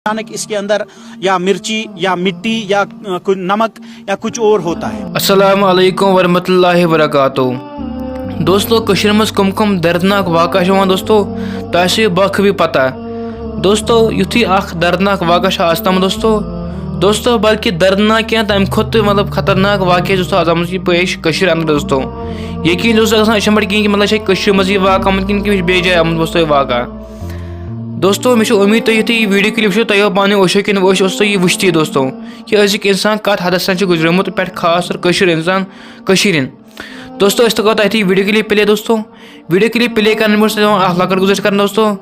अचानक इसके अंदर या मिर्ची या मिट्टी या कुछ नमक या कुछ और होता है। अस्सलाम वालेकुम वरहमतुल्लाहि वबरकातुहू। दोस्तों कश्मीर में कम कम दर्दनाक वाक़ा छे दोस्तों ताशे बखूबी पता दोस्तों युथी अख दर्दनाक वाक़ा दोस्तों बल्कि दर्दनाक क्या तम खुद मतलब खतरनाक वाक़ दोस्तों आज आम पेश कश्मीर अंदर दोस्तों यकीन दोस्तों अच्छा बट कहीं मतलब कश्मीर मज वाक़ा कि बे जाए आम दोस्तों वाक़ा दोस्तों मे उम्मीद तुम युथ वीडियो क्लिप तुम पाने ओशो कि दोस्तों ये वुचती दोस्तों कि अजिक इंसान कत हदस तक गुजरमुत पे खास और इंसान दोस्तों अस तो तथी वीडियो क्लिप प्ले दोस्तों वीडियो क्लिप प्ले कर लकड़ गुजर कर दोस्तों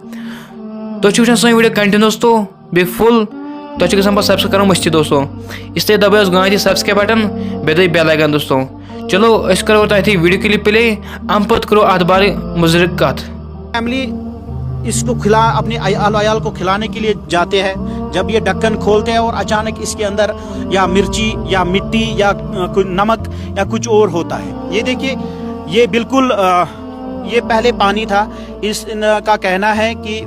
तुम वो सो वीडियो कंटिन्यू दोस्तों बे फुल तुम गो सब्सक्राइब कर मस्ती दोस्तों इस दबो गाँव सब्सक्राइब बटन बे दे बेल आइकन दोस्तों। चलो अस करो तथी वीडियो क्लिप प्ले अम पत करो अत बारे मुजर कत। फैमिली इसको अपने अयाल को खिलाने के लिए जाते हैं। जब ये ढक्कन खोलते हैं और अचानक इसके अंदर या मिर्ची या मिट्टी या कुछ नमक या कुछ और होता है। ये देखिए ये बिल्कुल ये पहले पानी था। इनका कहना है कि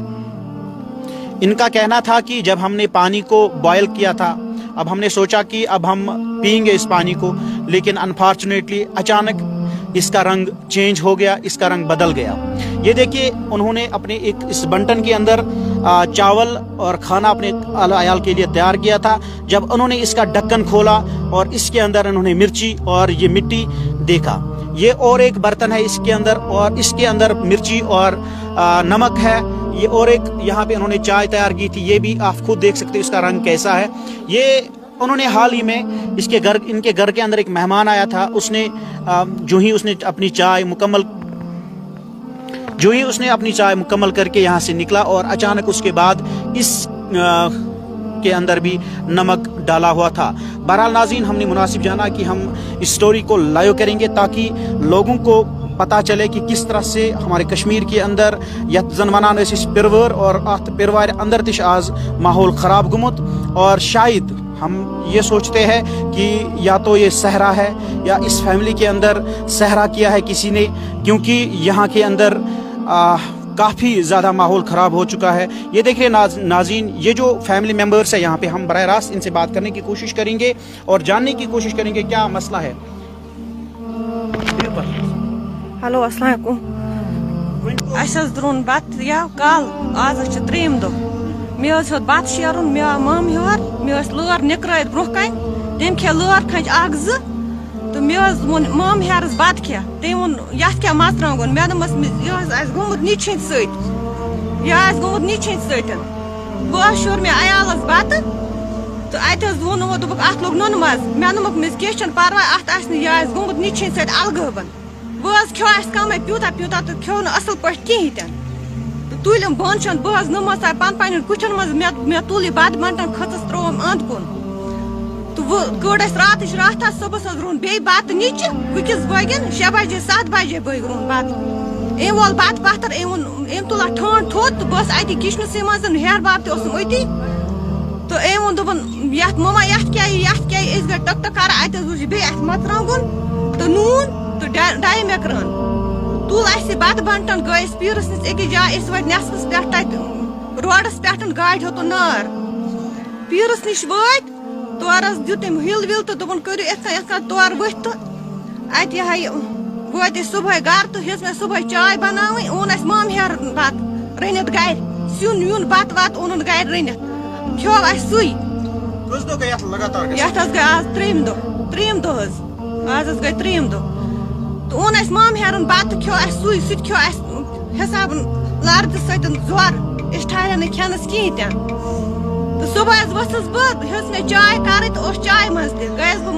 इनका कहना था कि जब हमने पानी को बॉयल किया था अब हमने सोचा कि अब हम पिएंगे इस पानी को, लेकिन अनफॉर्चुनेटली अचानक इसका रंग चेंज हो गया, इसका रंग बदल गया। ये देखिए उन्होंने अपने एक इस बंटन के अंदर चावल और खाना अपने अयाल के लिए तैयार किया था। जब उन्होंने इसका ढक्कन खोला और इसके अंदर उन्होंने मिर्ची और ये मिट्टी देखा। ये और एक बर्तन है इसके अंदर और इसके अंदर मिर्ची और नमक है। ये और एक यहाँ पे उन्होंने चाय तैयार की थी, ये भी आप खुद देख सकते हो इसका रंग कैसा है। ये उन्होंने हाल ही में इनके घर के अंदर एक मेहमान आया था। उसने जो ही उसने अपनी चाय मुकम्मल करके यहाँ से निकला और अचानक उसके बाद इस के अंदर भी नमक डाला हुआ था। बहरहाल नाज़रीन हमने मुनासिब जाना कि हम इस स्टोरी को लाइव करेंगे ताकि लोगों को पता चले कि किस तरह से हमारे कश्मीर के अंदर यथ जन वनान पिरवर और अत पिरवार अंदर तिश आज माहौल ख़राब गुमुत। और शायद हम ये सोचते हैं कि या तो ये सहरा है या इस फैमिली के अंदर सहरा किया है किसी ने, क्योंकि यहाँ के अंदर काफ़ी ज़्यादा माहौल ख़राब हो चुका है। ये देखिए नाज़रीन ये जो फैमिली मेम्बर्स है यहाँ पे हम बराह रास्त इनसे बात करने की कोशिश करेंगे और जानने की कोशिश करेंगे क्या मसला है। हेलो अस्सलाम वालेकुम। अस द्रोन बत या काल आज त्रेम दो मे बत शेरुन मे मम हेर मे लर निकर ब्रोह कन तम खे लर खंज अख जो तो मे वोन मम हेरस बत खे तम वोन ये क्या मरचांगन मे दोपस यह गोमुत नीछन सत नीछन सत बह शोर मे अयालस बत तो अत वोन दोप अत लोग नुन मज मे दोप मे कह पर्वा अत यह गोमुत नीछन सत अलगहबन बह खो कम प्यूता तो खो असल पे कहें तो तुलम बन बह नमस पन कुचन मज मे तुल बत बंटन खचस त्रोम अंद कुन तो वो कड़ रात सुबह रोन बे बत नीच वकिस बगन 6 बजे 7 बजे बग रोन बत अम वोल बत पत्थर अम तुला ठंड थोत तो बस अति किचनस मज हेर बाप अती तो अम वो दोपन ये ममा ये गए टक टक कर अत वुच बे मरचांगन तो नून तो डाई मेकरान तुल बत बंटन गए पीरस नस अकिस जाए वे नसबस पे रोडस पे गाड़ हेतु नार पीरस नश वत तोरस दित हिल विल तो दोपन करू इथ तोर वथ तो अत वत सुबह घर तो हेस मे सुबह चाय बनावी ओन मम हेर बत रनित गर सिन यून बत वत ओन गर रनित खो सु ये गए आज त्रेम दो आज गए त्रेम दो तो ओन मम हेरन बत खो सु खो हिसाब लर्द सत जोर अस ठहर न खेनस कहें तो सुबह वसस बस मे चाय कर तो चाय मज गयस बह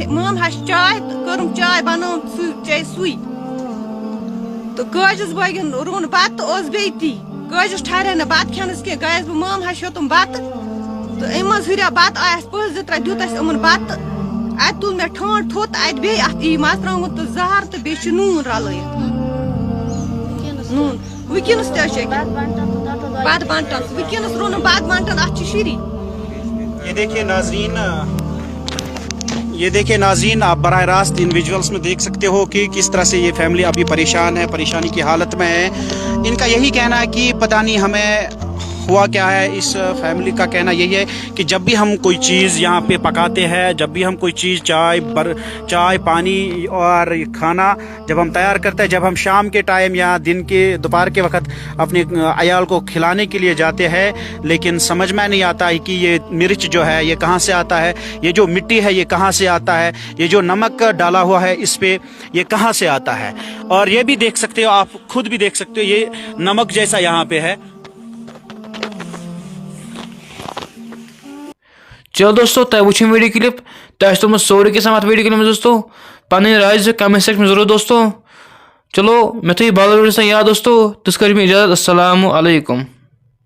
मम चाय तो कर्म चाय बनो चे सु तो गजस बगन रोन बत तो बे ती गजस ठहर न बत खेनस कह गयस बह मम हेतुम बत तो अम हुरिया बत आयस पस 2-3 दित अमन बत अत तुल मे ठंड थोत अत बे अत मरचांगन तो जहर तो बे नून रल नून वनस बत बंटन वनस रोन बत बंटन अत शीरी। ये देखिए नाज़रीन आप बराह रास्त इन विजुअल्स में देख सकते हो कि किस तरह से ये फैमिली अभी परेशान है, परेशानी की हालत में है। इनका यही कहना है कि पता नहीं हमें हुआ क्या है, इस फैमिली का कहना यही है कि जब भी हम कोई चीज़ यहाँ पे पकाते हैं, जब भी हम कोई चीज़ चाय पानी और खाना जब हम तैयार करते हैं, जब हम शाम के टाइम या दिन के दोपहर के वक्त अपने अयाल को खिलाने के लिए जाते हैं, लेकिन समझ में नहीं आता है कि ये मिर्च जो है ये कहाँ से आता है, ये जो मिट्टी है ये कहाँ से आता है, ये जो नमक डाला हुआ है इस पे ये कहाँ से आता है। और ये भी देख सकते हो, आप खुद भी देख सकते हो, ये नमक जैसा यहाँ पे है। चलो दोस्तों, तय वुचिन वीडियो क्लिप तुम सोरे के साथ वीडियो क्लिप में दोस्तों पन राय कमेंट सेक्शन में जरूर दोस्तों। चलो मैं तो ये बाल याद दोस्तों, तुस कर इजाजत। अस्सलामु अलैकुम।